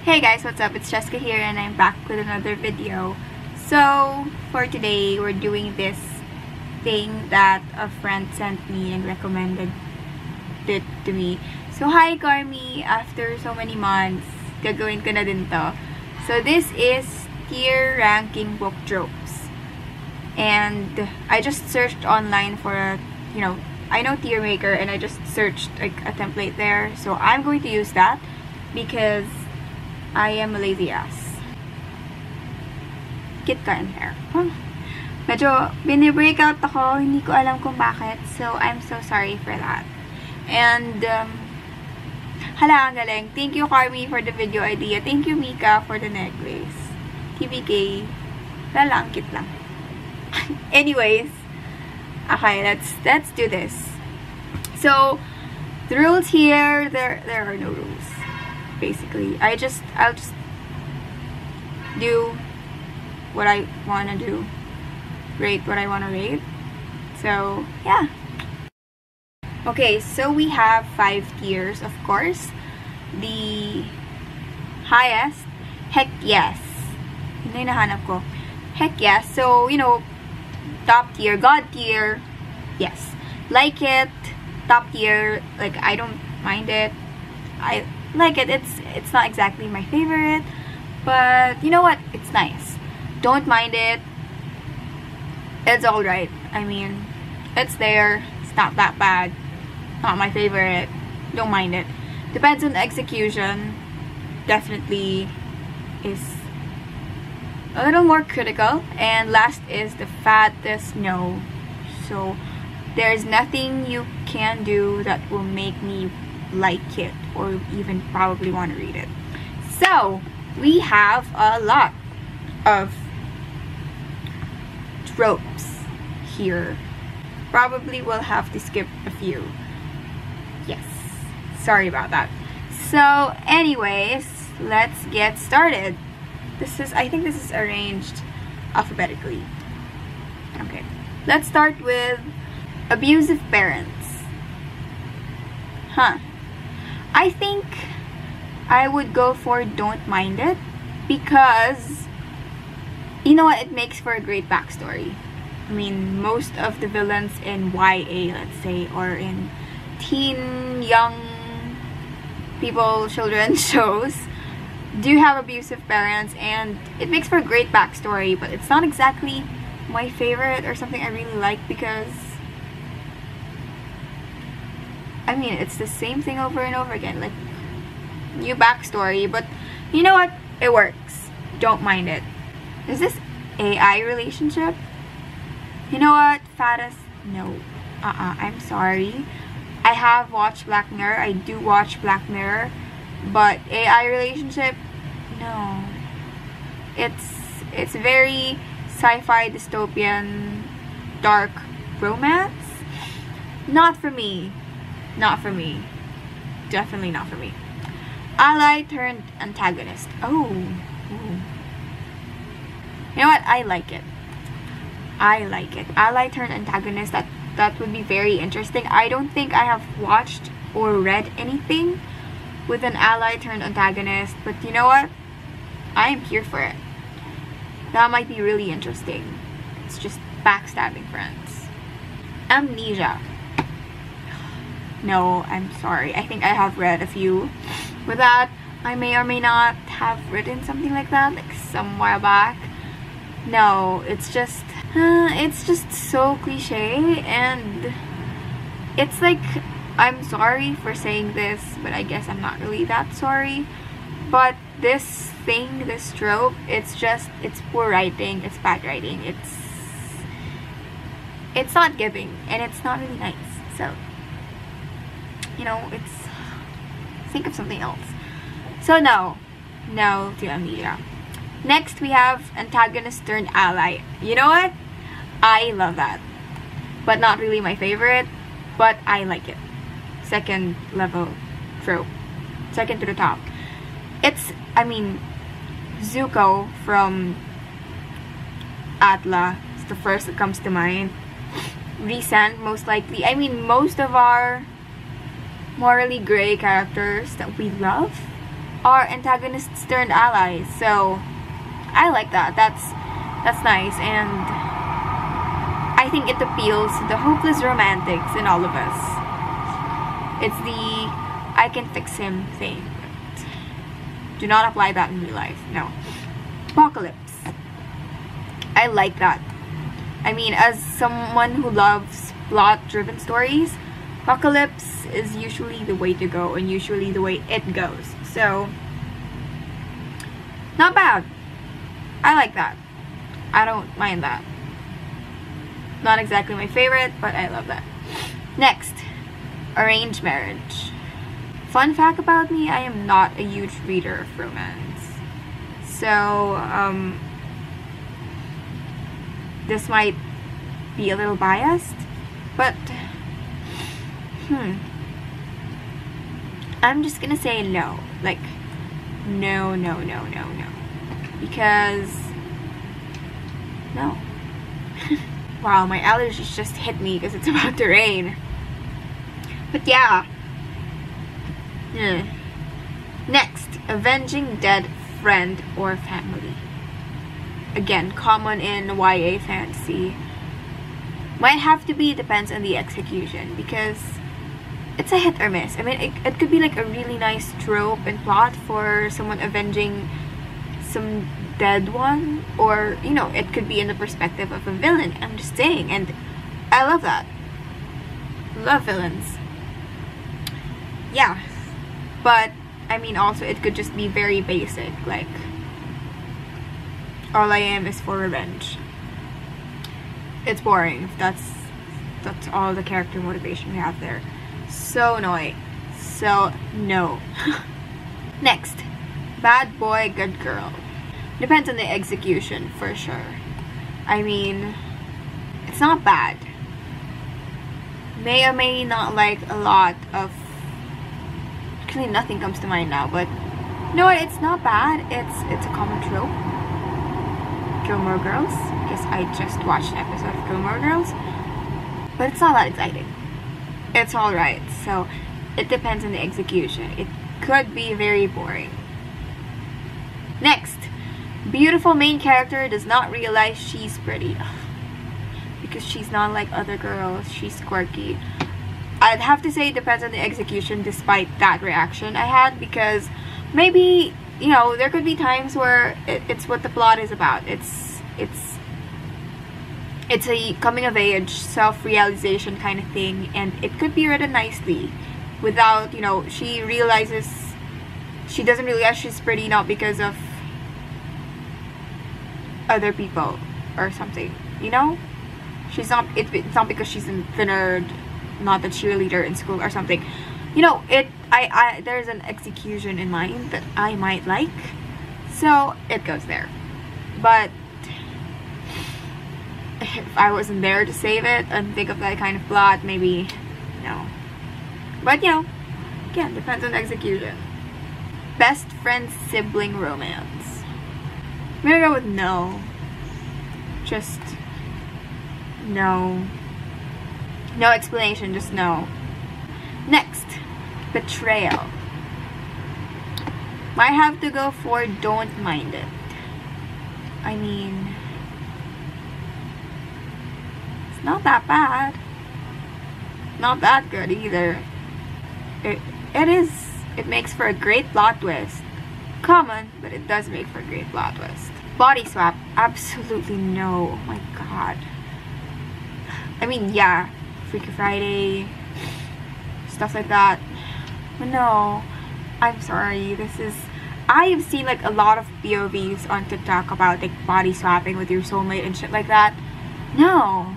Hey guys, what's up? It's Cheska here and I'm back with another video. So, for today, we're doing this thing that a friend sent me and recommended it to me. So, hi Carmi! After so many months, gagawin ko na din to. So, this is tier ranking book tropes. And I just searched online for a, I know tier maker and I just searched like a template there. So, I'm going to use that because I am a lazy ass. Kit ka in hair. Medyo bini-breakout ako. Hindi ko alam kung bakit. So, I'm so sorry for that. And, hala, ang galing. Thank you, Carmi, for the video idea. Thank you, Mika, for the necklace. TBK. Wala, ang cute lang. Anyways, okay, let's do this. So, the rules here, there are no rules. Basically, I'll just do what I want to do, rate what I want to rate. So yeah. Okay, so we have 5 tiers, of course. The highest, heck yes. Yun na yung nahanap ko. Heck yes. So, top tier, God tier, yes. Like it. Top tier, like, I don't mind it. I like it. It's not exactly my favorite, but you know what? It's nice. Don't mind it. It's alright. I mean, it's there. It's not that bad. Not my favorite. Don't mind it. Depends on the execution. Definitely is a little more critical. And last is the fattest no. So there's nothing you can do that will make me like it or even probably want to read it. So we have a lot of tropes here. Probably will have to skip a few. Yes, sorry about that. So anyways, let's get started. I think this is arranged alphabetically. Okay, let's start with abusive parents. I think I would go for don't mind it because you know what, it makes for a great backstory. I mean, most of the villains in YA, let's say, or in teen, young people, children shows do have abusive parents, and it makes for a great backstory, but it's not exactly my favorite or something I really like because I mean, it's the same thing over and over again, like new backstory, but you know what? It works. Don't mind it. Is this AI relationship? You know what? Fattest? No. I'm sorry. I have watched Black Mirror. I do watch Black Mirror, but AI relationship? No. It's very sci-fi, dystopian, dark romance. Not for me. Not for me. Definitely not for me. Ally turned antagonist. Oh. Ooh. You know what? I like it. I like it. Ally turned antagonist. That would be very interesting. I don't think I have watched or read anything with an ally turned antagonist, but you know what? I am here for it. That might be really interesting. It's just backstabbing friends. Amnesia. No, I'm sorry. I think I have read a few with that. I may or may not have written something like that, like some while back. No, it's just so cliche, and it's like, I'm sorry for saying this, but I guess I'm not really that sorry. But this thing, this trope, it's poor writing, it's bad writing, it's not giving, and it's not really nice. So, think of something else. So no to Amnesia. Next we have antagonist turned ally. You know what? I love that, but not really my favorite, but I like it. Second level trope, second to the top. I mean, Zuko from Atla is the first that comes to mind. Recent, most likely. I mean, most of our morally gray characters that we love are antagonists turned allies. So I like that. That's nice, and I think it appeals to the hopeless romantics in all of us. It's the I can fix him thing. Do not apply that in real life. No. Apocalypse. I like that. I mean, as someone who loves plot-driven stories, Apocalypse is usually the way to go, and usually the way it goes. So, not bad. I like that. I don't mind that. Not exactly my favorite, but I love that. Next, arranged marriage. Fun fact about me, I am not a huge reader of romance. So, this might be a little biased, but I'm just gonna say no. Like, no. Because, no. Wow, my allergies just hit me because it's about to rain. But yeah. Next, avenging dead friend or family. Again, common in YA fantasy. Might have to be, depends on the execution, because it's a hit or miss. I mean, it could be like a really nice trope and plot for someone avenging some dead one, or, you know, it could be in the perspective of a villain. I'm just saying, and I love that. Love villains. Yeah. But, I mean, also, it could just be very basic, like, all I am is for revenge. It's boring if that's all the character motivation we have there. So annoying. So, no. Next, bad boy, good girl. Depends on the execution, for sure. I mean, it's not bad. May or may not like a lot of... Actually, nothing comes to mind now, but... No, it's not bad. It's a common trope. Gilmore Girls, because I just watched an episode of Gilmore Girls, but it's not that exciting. It's alright, so it depends on the execution. It could be very boring. Next, beautiful main character does not realize she's pretty. Because she's not like other girls, she's quirky. I'd have to say it depends on the execution, despite that reaction I had, because maybe, you know, there could be times where it's what the plot is about. It's a coming of age, self-realization kind of thing, and it could be written nicely without, you know, she doesn't realize she's pretty, not because of other people or something, you know? It's not because she's the nerd, not the cheerleader in school or something. You know, there's an execution in mind that I might like, so it goes there. But if I wasn't there to save it and think of that kind of plot, maybe no. But, you know, again, depends on execution. Best friend sibling romance. I'm gonna go with no. Just no. No explanation, just no. Next, betrayal. Might have to go for don't mind it. I mean, it's not that bad. Not that good either. It makes for a great plot twist. Common, but it does make for a great plot twist. Body swap, absolutely no. Oh my god. I mean, yeah, Freaky Friday, stuff like that. But no, I'm sorry. I've seen like a lot of POVs on TikTok about like body swapping with your soulmate and shit like that. No.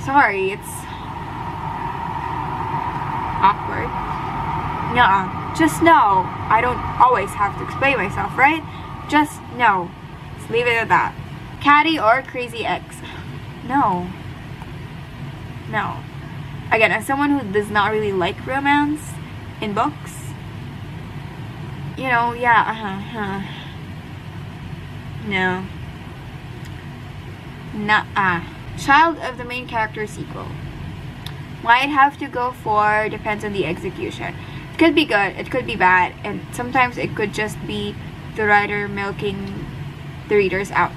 Sorry, it's awkward. Nuh-uh. Just no. I don't always have to explain myself, right? Just no. Let's leave it at that. Catty or crazy ex? No. No. Again, as someone who does not really like romance in books, you know, yeah, no. Nuh-uh. Child of the main character sequel. Might have to go for, depends on the execution. could be good, it could be bad, and sometimes it could just be the writer milking the readers out,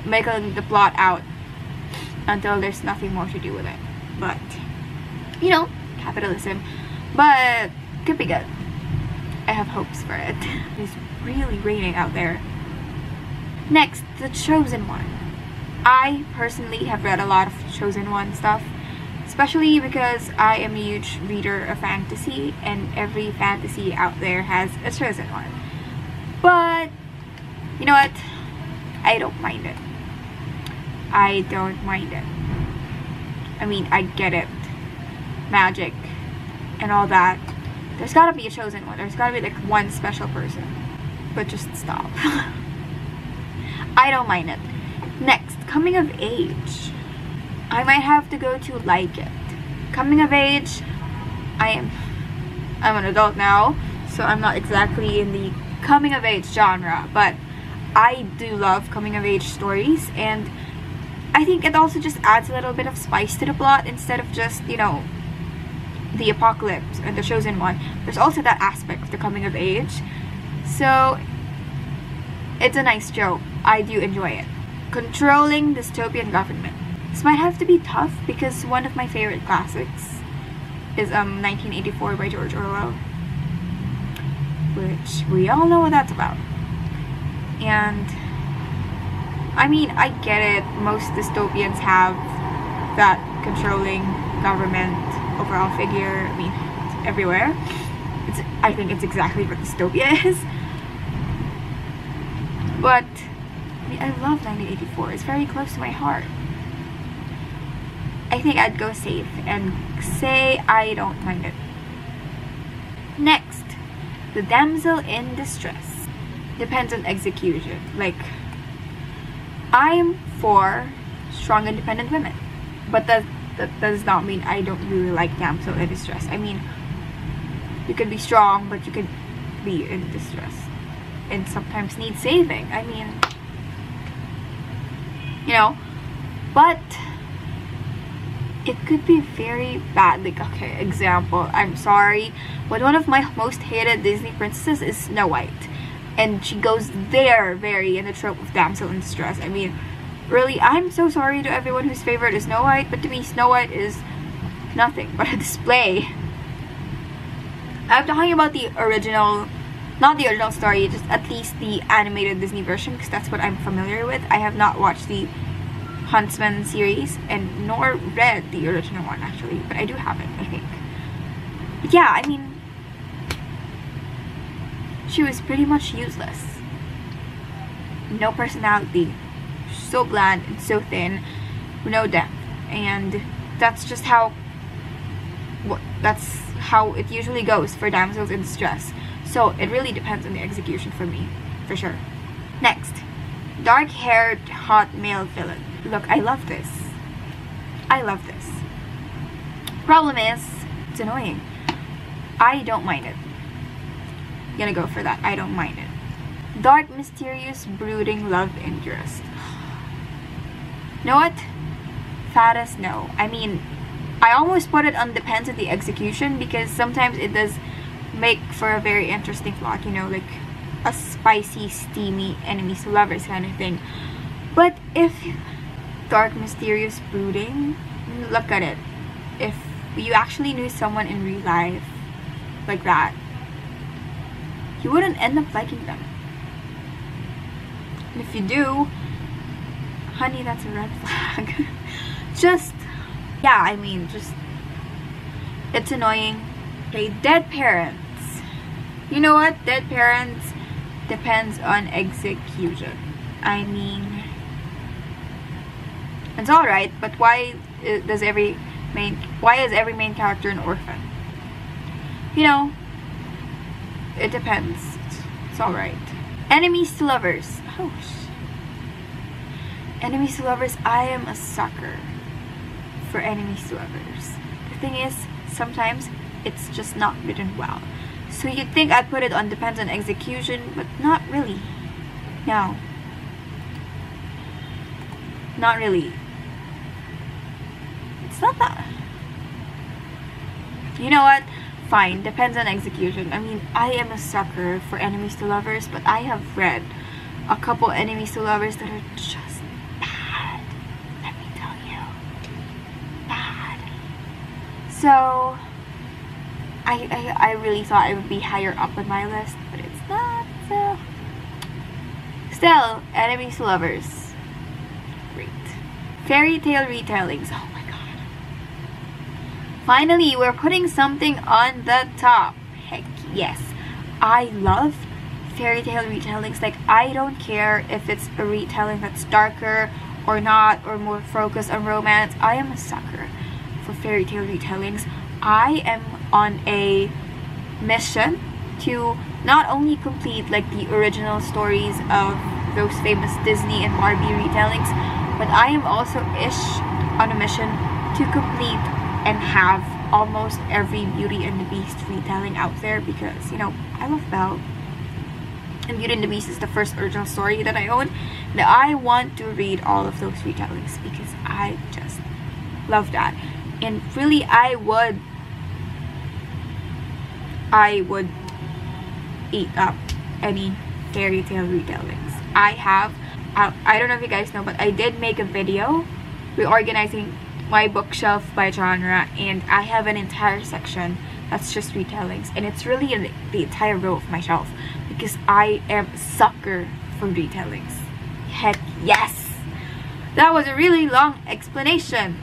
milking the plot out until there's nothing more to do with it. But you know, capitalism. But could be good. I have hopes for it. It's really raining out there. Next, The Chosen One. I personally have read a lot of Chosen One stuff, especially because I am a huge reader of fantasy, and every fantasy out there has a Chosen One. But you know what? I don't mind it. I don't mind it. I mean, I get it. Magic and all that. There's gotta be a chosen one. There's gotta be like one special person. But just stop. I don't mind it. Next, coming of age. I might have to go to like it. Coming of age, I'm an adult now, so I'm not exactly in the coming of age genre, but I do love coming of age stories, and I think it also just adds a little bit of spice to the plot instead of just, you know, the apocalypse and the chosen one. There's also that aspect of the coming of age, so it's a nice joke. I do enjoy it. Controlling dystopian government. This might have to be tough because one of my favorite classics is 1984 by George Orwell, which we all know what that's about. And I mean, I get it, most dystopians have that controlling government overall figure. I mean, it's everywhere. I think it's exactly what dystopia is. But I mean, I love 1984. It's very close to my heart. I think I'd go safe and say I don't mind it. Next, The Damsel in Distress. Depends on execution. Like, I'm for strong independent women, but that does not mean I don't really like damsel in distress. I mean, you can be strong, but you can be in distress and sometimes need saving. I mean, you know, but it could be very bad. Like, okay, example, I'm sorry, but one of my most hated Disney princesses is Snow White, and she goes very in the trope of damsel in distress. I mean, really, I'm so sorry to everyone whose favorite is Snow White, but to me, Snow White is nothing but a display. I'm talking about the original, not the original story, just at least the animated Disney version, because that's what I'm familiar with. I have not watched the Huntsman series, and nor read the original one, actually, but I do have it, I think. But yeah, I mean, she was pretty much useless. No personality. So bland and so thin, with no depth. And that's just how it usually goes for damsels in distress. So it really depends on the execution for me, for sure. Next, dark-haired hot male villain. Look, I love this. I love this. Problem is, it's annoying. I don't mind it. I'm gonna go for that. I don't mind it. Dark, mysterious, brooding love interest. You know what? Fattest no. I mean, I almost put it on depends on the execution, because sometimes it does make for a very interesting plot, you know, like a spicy, steamy enemies to lovers kind of thing. But if dark, mysterious, brooding, look at it. If you actually knew someone in real life like that, you wouldn't end up liking them. And if you do, honey, that's a red flag. Just, yeah, I mean, just, it's annoying. Okay, dead parents. You know what? Dead parents depends on execution. I mean, it's alright, but why is every main character an orphan? You know, it depends. It's alright. Enemies to lovers. Oh, enemies to lovers. I am a sucker for enemies to lovers. The thing is, sometimes it's just not written well. So you'd think I'd put it on depends on execution, but not really. No. Not really. It's not that. You know what? fine, depends on execution. I mean, I am a sucker for enemies to lovers, but I have read a couple enemies to lovers that are just bad. Let me tell you. Bad. So I really thought it would be higher up on my list, but it's not. So still, enemies to lovers. Great. Fairy tale retellings. Oh my god. Finally, we're putting something on the top. Heck yes. I love fairy tale retellings. Like, I don't care if it's a retelling that's darker or not, or more focused on romance. I am a sucker for fairy tale retellings. I am on a mission to not only complete like the original stories of those famous Disney and Barbie retellings, but I am also on a mission to complete and have almost every Beauty and the Beast retelling out there, because, you know, I love Belle. And Beauty and the Beast is the first original story that I own. And I want to read all of those retellings because I just love that. And really, I would eat up any fairy tale retellings. I don't know if you guys know, but I did make a video reorganizing my bookshelf by genre, and I have an entire section that's just retellings, and it's really the entire row of my shelf because I am a sucker for retellings. Heck yes! That was a really long explanation.